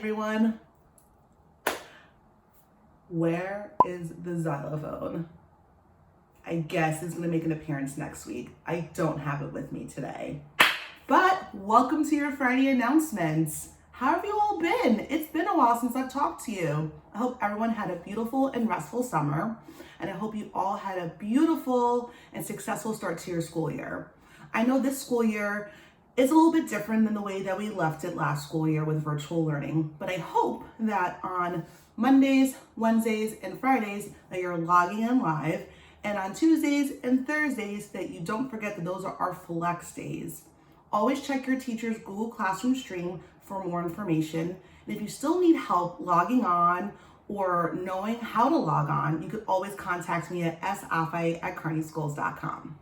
everyone. Where is the xylophone? I guess it's gonna make an appearance next week. I don't have it with me today. But welcome to your Friday announcements. How have you all been? It's been a while since I've talked to you. I hope everyone had a beautiful and restful summer, and I hope you all had a beautiful and successful start to your school year. I know this school year is a little bit different than the way that we left it last school year with virtual learning, but I hope that on Mondays, Wednesdays, and Fridays that you're logging in live, and on Tuesdays and Thursdays that you don't forget that those are our flex days. Always check your teacher's Google Classroom stream for more information. And if you still need help logging on or knowing how to log on, you could always contact me at safe@carneyschools.com.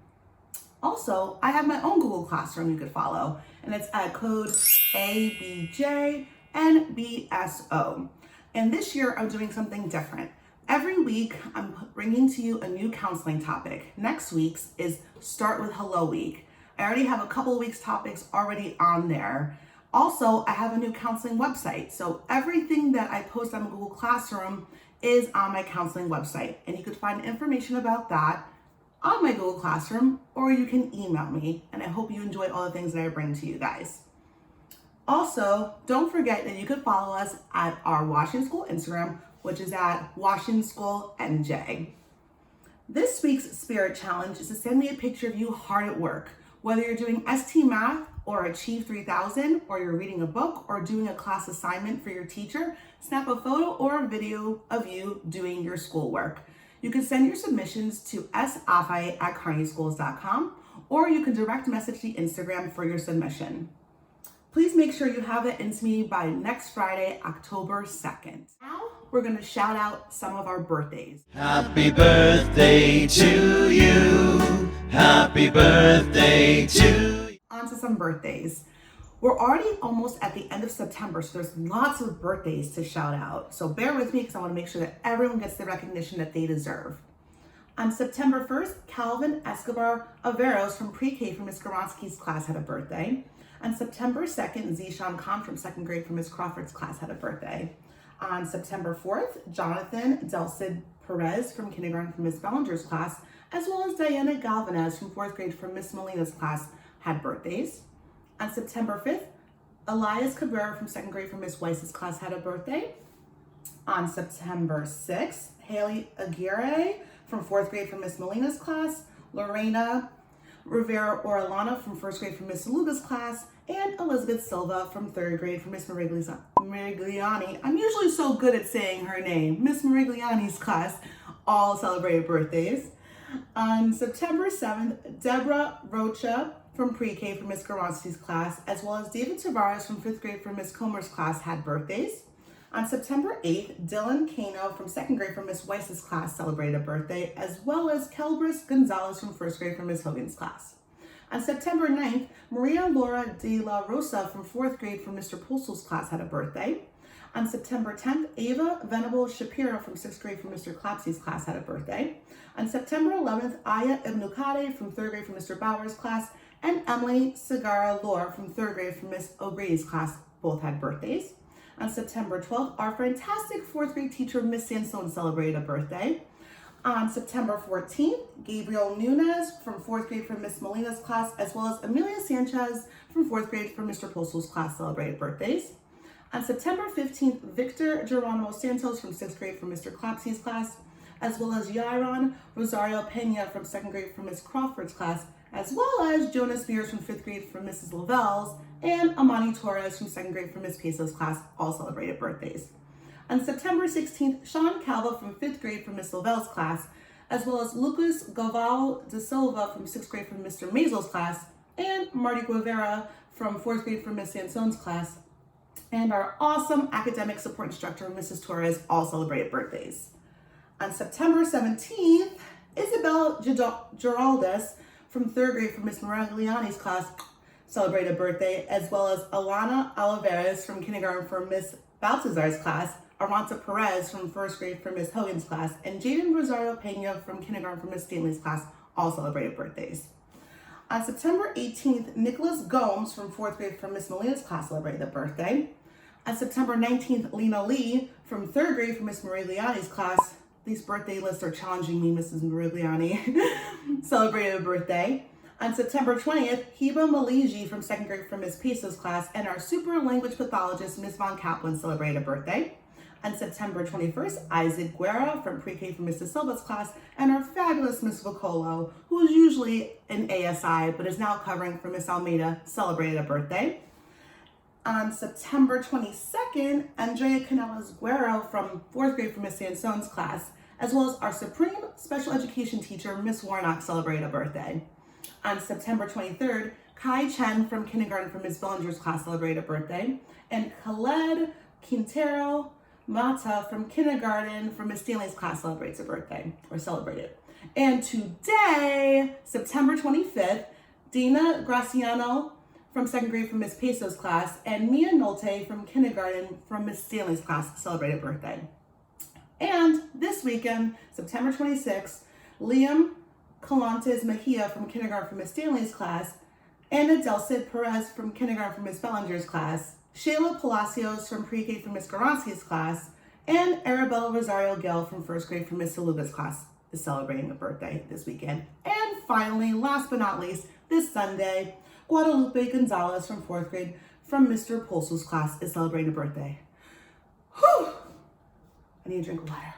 Also, I have my own Google Classroom you could follow, and it's at code ABJNBSO. And this year I'm doing something different. Every week I'm bringing to you a new counseling topic. Next week's is Start with Hello Week. I already have a couple of weeks topics already on there. Also, I have a new counseling website. So everything that I post on Google Classroom is on my counseling website. And you could find information about that on my Google Classroom, or you can email me. And I hope you enjoy all the things that I bring to you guys. Also, don't forget that you could follow us at our Washington School Instagram, which is at Washington School NJ. This week's Spirit Challenge is to send me a picture of you hard at work. Whether you're doing ST Math or Achieve 3000, or you're reading a book or doing a class assignment for your teacher, snap a photo or a video of you doing your schoolwork. You can send your submissions to safe@carneyschools.com, or you can direct message the Instagram for your submission. Please make sure you have it into me by next Friday, October 2nd. Now, we're gonna shout out some of our birthdays. Happy birthday to you. Happy birthday to you. On to some birthdays. We're already almost at the end of September, so there's lots of birthdays to shout out. So bear with me because I want to make sure that everyone gets the recognition that they deserve. On September 1st, Calvin Escobar Averos from Pre-K from Ms. Goronsky's class had a birthday. On September 2nd, Zishan Khan from 2nd grade from Ms. Crawford's class had a birthday. On September 4th, Jonathan Delcid Perez from kindergarten from Ms. Bellinger's class, as well as Diana Galvanez from 4th grade from Ms. Molina's class had birthdays. On September 5th, Elias Cabrera from 2nd grade from Ms. Weiss's class had a birthday. On September 6th, Haley Aguirre from 4th grade from Ms. Molina's class, Lorena Rivera Orellana from 1st grade from Ms. Luga's class, and Elizabeth Silva from 3rd grade from Ms. Merigliani. I'm usually so good at saying her name. Ms. Merigliani's class all celebrated birthdays. On September 7th, Deborah Rocha from Pre-K from Ms. Goronsky's class, as well as David Tavares from 5th grade from Ms. Comer's class had birthdays. On September 8th, Dylan Kano from 2nd grade from Ms. Weiss's class celebrated a birthday, as well as Kelbris Gonzalez from 1st grade from Ms. Hogan's class. On September 9th, Maria Laura de la Rosa from 4th grade from Mr. Postle's class had a birthday. On September 10th, Ava Venable Shapiro from 6th grade from Mr. Clapsy's class had a birthday. On September 11th, Aya Ibnukade from 3rd grade from Mr. Bauer's class, and Emily Segara Lore from 3rd grade from Ms. O'Grady's class both had birthdays. On September 12th, our fantastic 4th grade teacher, Ms. Sansone, celebrated a birthday. On September 14th, Gabriel Nunez from 4th grade from Ms. Molina's class, as well as Amelia Sanchez from 4th grade from Mr. Postle's class celebrated birthdays. On September 15th, Victor Geronimo Santos from 6th grade from Mr. Clapsy's class, as well as Yairon Rosario Pena from 2nd grade from Ms. Crawford's class, as well as Jonas Beers from 5th grade from Mrs. Lavelle's, and Amani Torres from 2nd grade from Ms. Peso's class all celebrated birthdays. On September 16th, Sean Calva from 5th grade from Ms. Lavelle's class, as well as Lucas Galval de Silva from 6th grade from Mr. Mazel's class, and Marty Guevara from 4th grade from Ms. Sansone's class, and our awesome academic support instructor, Mrs. Torres, all celebrated birthdays. On September 17th, Isabel Geraldez from 3rd grade from Ms. Maragliani's class celebrated a birthday, as well as Alana Oliveras from kindergarten from Ms. Baltazar's class, Aranta Perez from 1st grade from Ms. Hogan's class, and Jaden Rosario Pena from kindergarten from Ms. Stanley's class all celebrated birthdays. On September 18th, Nicholas Gomes from 4th grade from Ms. Molina's class celebrated a birthday. On September 19th, Lena Lee from 3rd grade from Miss Morigliani's class. These birthday lists are challenging me, Mrs. Morigliani. Celebrated a birthday. On September 20th, Heba Maligi from 2nd grade from Miss Peso's class and our super language pathologist, Miss Von Kaplan, celebrated a birthday. On September 21st, Isaac Guerra from pre-K from Mrs. Silva's class and our fabulous Miss Vocolo, who is usually in ASI but is now covering for Miss Almeida, celebrated a birthday. On September 22nd, Andrea Canales Guerrero from 4th grade from Miss Sansone's class, as well as our supreme special education teacher, Miss Warnock, celebrated a birthday. On September 23rd, Kai Chen from kindergarten from Miss Bellinger's class celebrated a birthday, and Khaled Quintero Mata from kindergarten from Miss Stanley's class celebrates a birthday, or celebrated. And today, September 25th, Dina Graciano from 2nd grade from Miss Peso's class and Mia Nolte from kindergarten from Miss Stanley's class celebrated birthday. And this weekend, September 26th, Liam Calantes Mejia from kindergarten from Miss Stanley's class, Anna Delcid Perez from kindergarten from Miss Bellinger's class, Shayla Palacios from pre-K from Miss Garanski's class, and Arabella Rosario Gale from 1st grade from Miss Saluga's class is celebrating a birthday this weekend. And finally, last but not least, this Sunday, Guadalupe Gonzalez from 4th grade from Mr. Pulso's class is celebrating a birthday. Whew! I need a drink of water.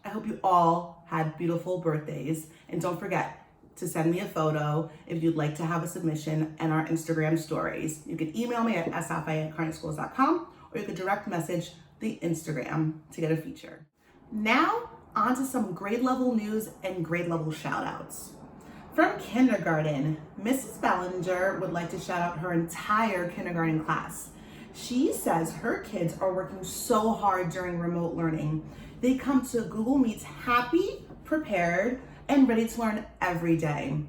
I hope you all had beautiful birthdays. And don't forget to send me a photo if you'd like to have a submission and our Instagram stories. You can email me at sfi@carneyschools.com or you can direct message the Instagram to get a feature. Now, on to some grade level news and grade level shout outs. From kindergarten, Mrs. Bellinger would like to shout out her entire kindergarten class. She says her kids are working so hard during remote learning. They come to Google Meets happy, prepared, and ready to learn every day.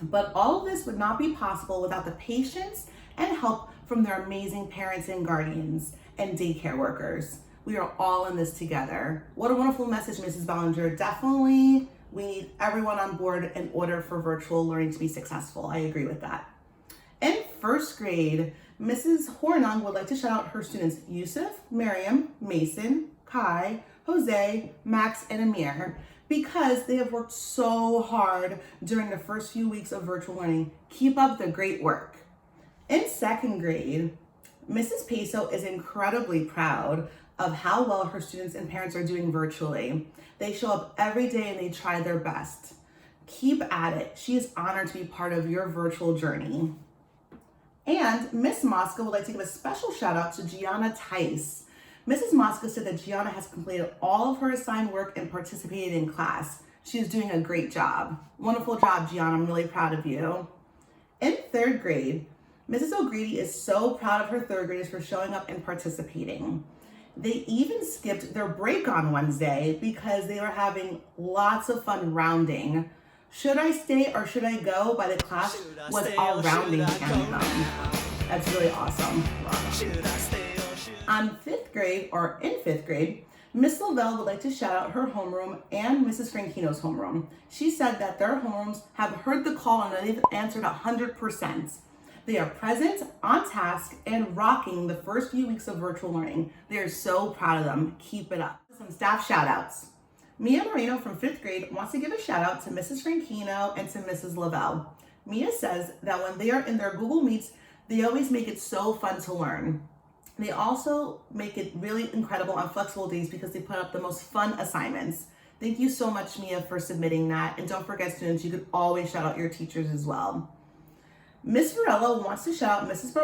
But all of this would not be possible without the patience and help from their amazing parents and guardians and daycare workers. We are all in this together. What a wonderful message, Mrs. Bellinger. Definitely, we need everyone on board in order for virtual learning to be successful. I agree with that. In 1st grade, Mrs. Hornung would like to shout out her students Yusuf, Miriam, Mason, Kai, Jose, Max, and Amir because they have worked so hard during the first few weeks of virtual learning. Keep up the great work. In 2nd grade, Mrs. Peso is incredibly proud of how well her students and parents are doing virtually. They show up every day and they try their best. Keep at it. She is honored to be part of your virtual journey. And Miss Mosca would like to give a special shout out to Gianna Tice. Mrs. Mosca said that Gianna has completed all of her assigned work and participated in class. She is doing a great job. Wonderful job, Gianna. I'm really proud of you. In 3rd grade, Mrs. O'Grady is so proud of her 3rd graders for showing up and participating. They even skipped their break on Wednesday because they were having lots of fun rounding. Should I Stay or Should I Go by the class was our rounding anthem. That's really awesome. On 5th grade, or in 5th grade, Miss Lavelle would like to shout out her homeroom and Mrs. Franchino's homeroom. She said that their homerooms have heard the call and they've answered 100%. They are present, on task, and rocking the first few weeks of virtual learning. They are so proud of them. Keep it up. Some staff shout outs. Mia Moreno from 5th grade wants to give a shout out to Mrs. Franchino and to Mrs. Lavelle. Mia says that when they are in their Google Meets, they always make it so fun to learn. They also make it really incredible on flexible days because they put up the most fun assignments. Thank you so much, Mia, for submitting that. And don't forget, students, you could always shout out your teachers as well. Miss Varela wants to shout out Mrs.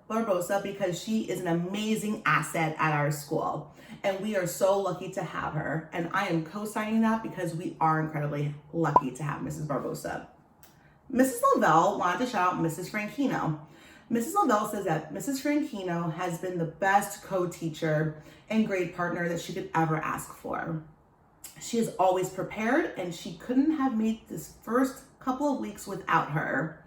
Barbosa because she is an amazing asset at our school. And we are so lucky to have her. And I am co-signing that because we are incredibly lucky to have Mrs. Barbosa. Mrs. Lavelle wanted to shout out Mrs. Franchino. Mrs. Lavelle says that Mrs. Franchino has been the best co-teacher and grade partner that she could ever ask for. She is always prepared and she couldn't have made this first couple of weeks without her.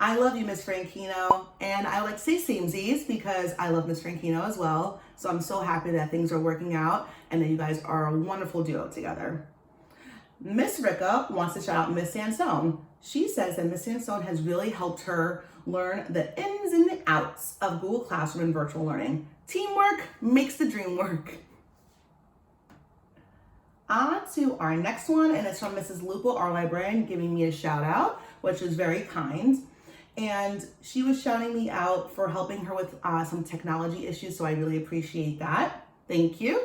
I love you, Miss Franchino, and I like to say samesies because I love Miss Franchino as well. So I'm so happy that things are working out and that you guys are a wonderful duo together. Miss Ricka wants to shout out Miss Sansone. She says that Miss Sansone has really helped her learn the ins and the outs of Google Classroom and virtual learning. Teamwork makes the dream work. On to our next one, and it's from Mrs. Lupo, our librarian, giving me a shout out, which is very kind. And she was shouting me out for helping her with some technology issues, so I really appreciate that. Thank you.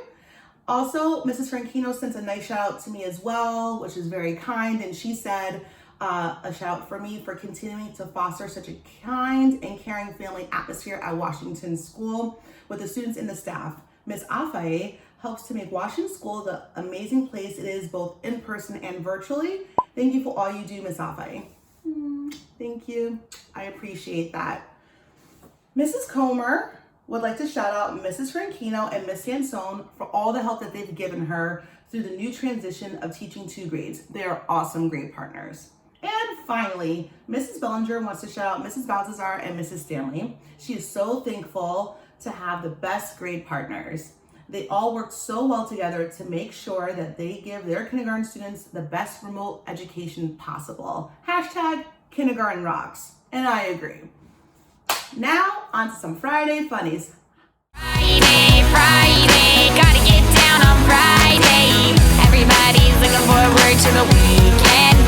Also, Mrs. Franchino sent a nice shout out to me as well, which is very kind, and she said a shout out for me for continuing to foster such a kind and caring family atmosphere at Washington School with the students and the staff. Miss Afaye helps to make Washington School the amazing place it is both in person and virtually. Thank you for all you do, Miss Afaye. Thank you. I appreciate that. Mrs. Comer would like to shout out Mrs. Franchino and Miss Sansone for all the help that they've given her through the new transition of teaching 2 grades. They are awesome grade partners. And finally, Mrs. Bellinger wants to shout out Mrs. Balthazar and Mrs. Stanley. She is so thankful to have the best grade partners. They all work so well together to make sure that they give their kindergarten students the best remote education possible. Hashtag kindergarten rocks. And I agree. Now, on to some Friday funnies. Friday, gotta get down on Friday. Everybody's looking forward to the weekend.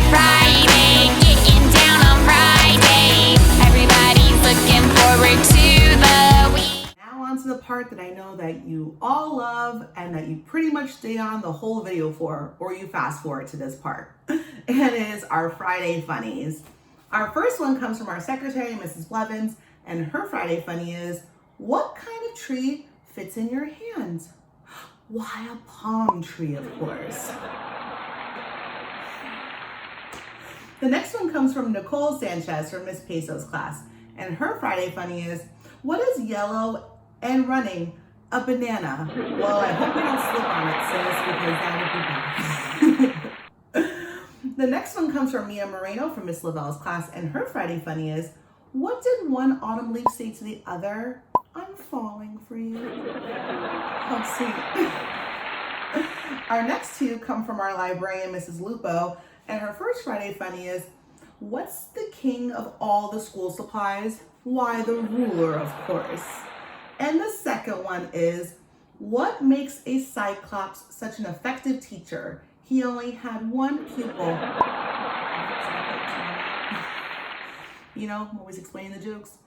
Friday, getting down on Friday. Everybody's looking forward to the weekend. Now on to the part that I know that you all love and that you pretty much stay on the whole video for, or you fast forward to this part. And it is our Friday funnies. Our first one comes from our secretary, Mrs. Blevins, and her Friday funny is, what kind of tree fits in your hand? Why, a palm tree, of course. The next one comes from Nicole Sanchez from Miss Peso's class, and her Friday funny is, what is yellow and running? A banana. Well, I hope we don't slip on it, sis, because that would be bad. The next one comes from Mia Moreno from Miss Lavelle's class, and her Friday funny is, what did one autumn leaf say to the other? I'm falling for you. How sweet. Our next two come from our librarian, Mrs. Lupo, and her first Friday funny is, what's the king of all the school supplies? Why, the ruler, of course. And the second one is, what makes a Cyclops such an effective teacher? He only had one pupil. You know, I'm always explaining the jokes.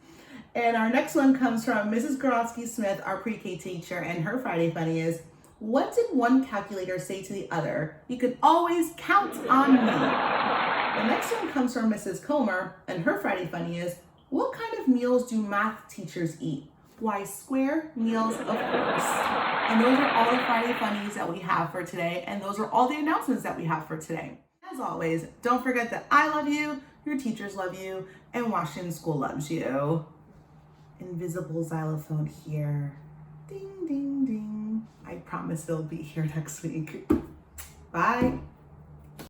And our next one comes from Mrs. Gorosky-Smith, our pre-K teacher, and her Friday funny is, what did one calculator say to the other? You can always count on me. The next one comes from Mrs. Comer, and her Friday funny is, what kind of meals do math teachers eat? Why, square meals, of course. And those are all the Friday funnies that we have for today, and those are all the announcements that we have for today. As always, don't forget that I love you, your teachers love you, and Washington School loves you. Invisible xylophone here. Ding, ding, ding. I promise they'll be here next week. Bye.